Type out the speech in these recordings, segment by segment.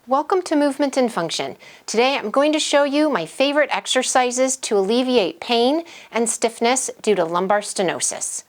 Welcome to Movement and Function. Today I'm going to show you my favorite exercises to alleviate pain and stiffness due to lumbar stenosis.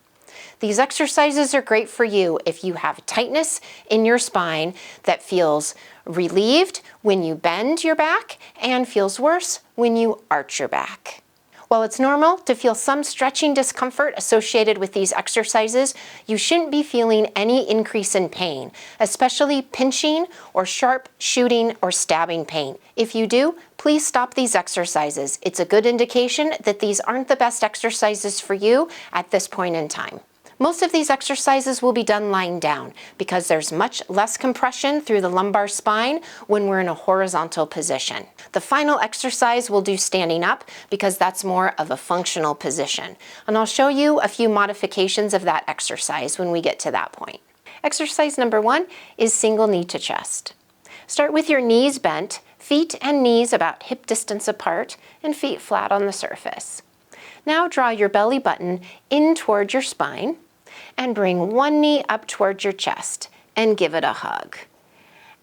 These exercises are great for you if you have tightness in your spine that feels relieved when you bend your back and feels worse when you arch your back. While it's normal to feel some stretching discomfort associated with these exercises, you shouldn't be feeling any increase in pain, especially pinching or sharp shooting or stabbing pain. If you do, please stop these exercises. It's a good indication that these aren't the best exercises for you at this point in time. Most of these exercises will be done lying down because there's much less compression through the lumbar spine when we're in a horizontal position. The final exercise we'll do standing up because that's more of a functional position. And I'll show you a few modifications of that exercise when we get to that point. Exercise number 1 is single knee to chest. Start with your knees bent, feet and knees about hip distance apart, and feet flat on the surface. Now draw your belly button in toward your spine and bring one knee up towards your chest and give it a hug.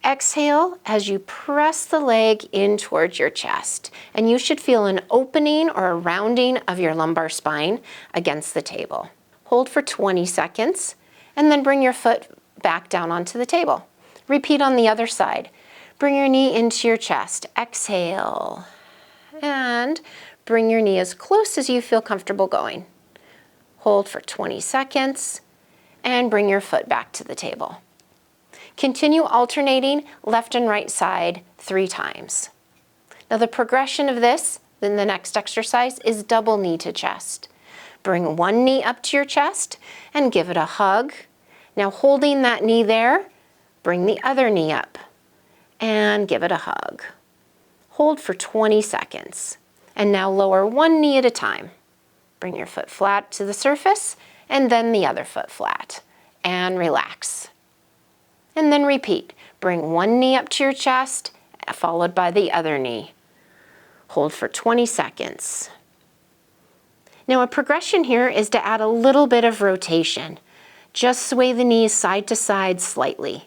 Exhale as you press the leg in towards your chest, and you should feel an opening or a rounding of your lumbar spine against the table. Hold for 20 seconds and then bring your foot back down onto the table. Repeat on the other side. Bring your knee into your chest. Exhale and bring your knee as close as you feel comfortable going. Hold for 20 seconds and bring your foot back to the table. Continue alternating left and right side 3 times. Now the progression of this, then the next exercise, is double knee to chest. Bring one knee up to your chest and give it a hug. Now holding that knee there, bring the other knee up and give it a hug. Hold for 20 seconds. And now lower one knee at a time. Bring your foot flat to the surface and then the other foot flat and relax. And then repeat. Bring one knee up to your chest followed by the other knee. Hold for 20 seconds. Now a progression here is to add a little bit of rotation. Just sway the knees side to side slightly.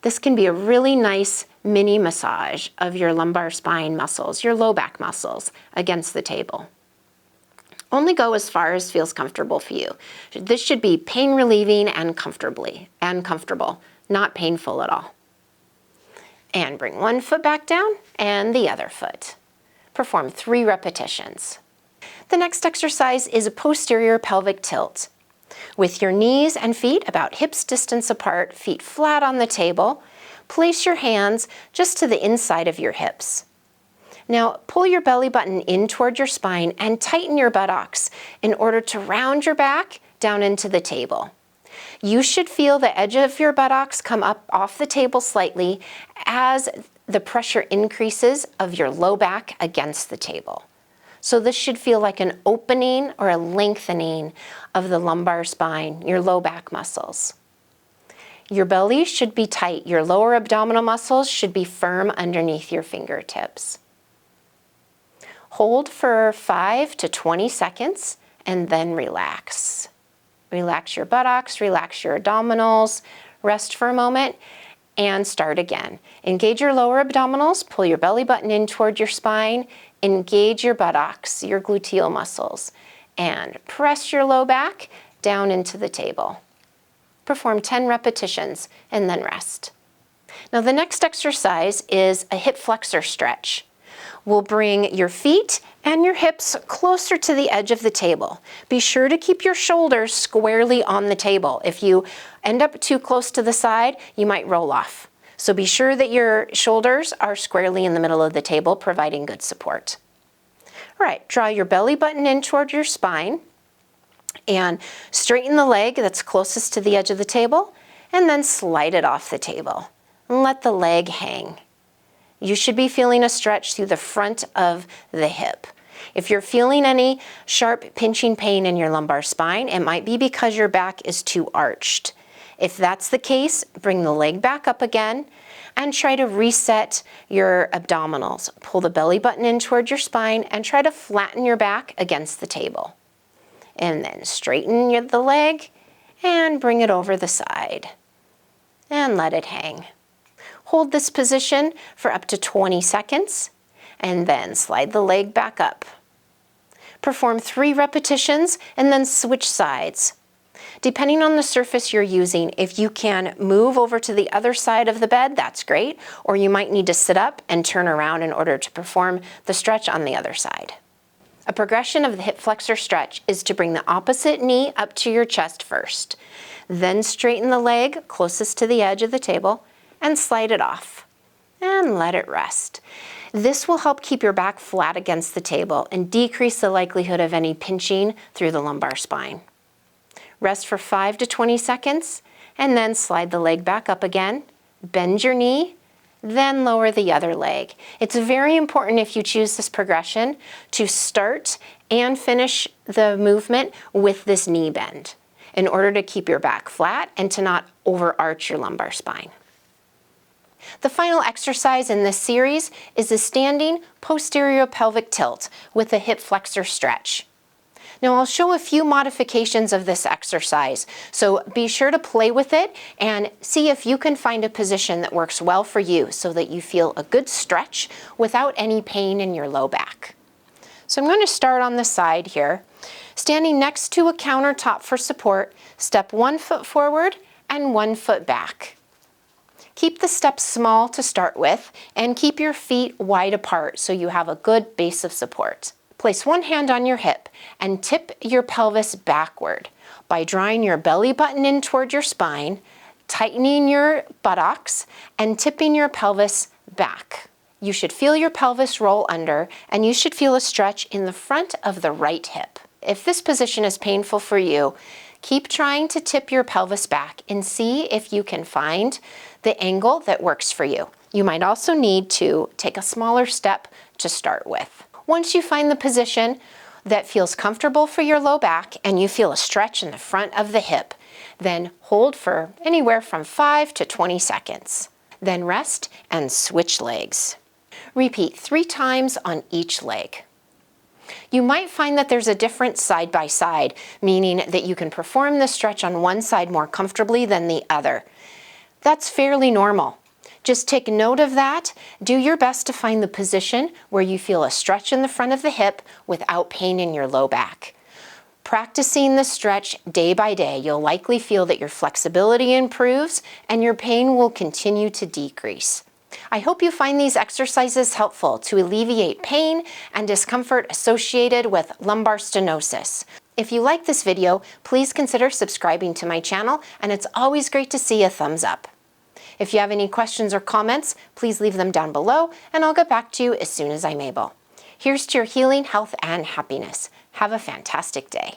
This can be a really nice mini massage of your lumbar spine muscles, your low back muscles against the table. Only go as far as feels comfortable for you. This should be pain relieving and comfortable, not painful at all. And bring one foot back down and the other foot. Perform 3 repetitions. The next exercise is a posterior pelvic tilt. With your knees and feet about hips distance apart, feet flat on the table, place your hands just to the inside of your hips. Now pull your belly button in toward your spine and tighten your buttocks in order to round your back down into the table. You should feel the edge of your buttocks come up off the table slightly as the pressure increases of your low back against the table. So this should feel like an opening or a lengthening of the lumbar spine, your low back muscles. Your belly should be tight. Your lower abdominal muscles should be firm underneath your fingertips. Hold for 5 to 20 seconds and then relax. Relax your buttocks, relax your abdominals, rest for a moment and start again. Engage your lower abdominals, pull your belly button in toward your spine, engage your buttocks, your gluteal muscles, and press your low back down into the table. Perform 10 repetitions and then rest. Now the next exercise is a hip flexor stretch. We'll bring your feet and your hips closer to the edge of the table. Be sure to keep your shoulders squarely on the table. If you end up too close to the side, you might roll off. So be sure that your shoulders are squarely in the middle of the table, providing good support. All right, draw your belly button in toward your spine and straighten the leg that's closest to the edge of the table and then slide it off the table and let the leg hang. You should be feeling a stretch through the front of the hip. If you're feeling any sharp pinching pain in your lumbar spine, it might be because your back is too arched. If that's the case, bring the leg back up again and try to reset your abdominals. Pull the belly button in toward your spine and try to flatten your back against the table. And then straighten the leg and bring it over the side and let it hang. Hold this position for up to 20 seconds, and then slide the leg back up. Perform 3 repetitions and then switch sides. Depending on the surface you're using, if you can move over to the other side of the bed, that's great, or you might need to sit up and turn around in order to perform the stretch on the other side. A progression of the hip flexor stretch is to bring the opposite knee up to your chest first, then straighten the leg closest to the edge of the table and slide it off, and let it rest. This will help keep your back flat against the table and decrease the likelihood of any pinching through the lumbar spine. Rest for 5 to 20 seconds, and then slide the leg back up again, bend your knee, then lower the other leg. It's very important if you choose this progression to start and finish the movement with this knee bend in order to keep your back flat and to not overarch your lumbar spine. The final exercise in this series is the standing posterior pelvic tilt with the hip flexor stretch. Now I'll show a few modifications of this exercise, so be sure to play with it and see if you can find a position that works well for you so that you feel a good stretch without any pain in your low back. So I'm going to start on the side here. Standing next to a countertop for support, step 1 foot forward and 1 foot back. Keep the steps small to start with and keep your feet wide apart so you have a good base of support. Place one hand on your hip and tip your pelvis backward by drawing your belly button in toward your spine, tightening your buttocks, and tipping your pelvis back. You should feel your pelvis roll under, and you should feel a stretch in the front of the right hip. If this position is painful for you, keep trying to tip your pelvis back and see if you can find the angle that works for you. You might also need to take a smaller step to start with. Once you find the position that feels comfortable for your low back and you feel a stretch in the front of the hip, then hold for anywhere from 5 to 20 seconds. Then rest and switch legs. Repeat 3 times on each leg. You might find that there's a difference side by side, meaning that you can perform the stretch on one side more comfortably than the other. That's fairly normal. Just take note of that. Do your best to find the position where you feel a stretch in the front of the hip without pain in your low back. Practicing the stretch day by day, you'll likely feel that your flexibility improves and your pain will continue to decrease. I hope you find these exercises helpful to alleviate pain and discomfort associated with lumbar stenosis. If you like this video, please consider subscribing to my channel, and it's always great to see a thumbs up. If you have any questions or comments, please leave them down below, and I'll get back to you as soon as I'm able. Here's to your healing, health, and happiness. Have a fantastic day.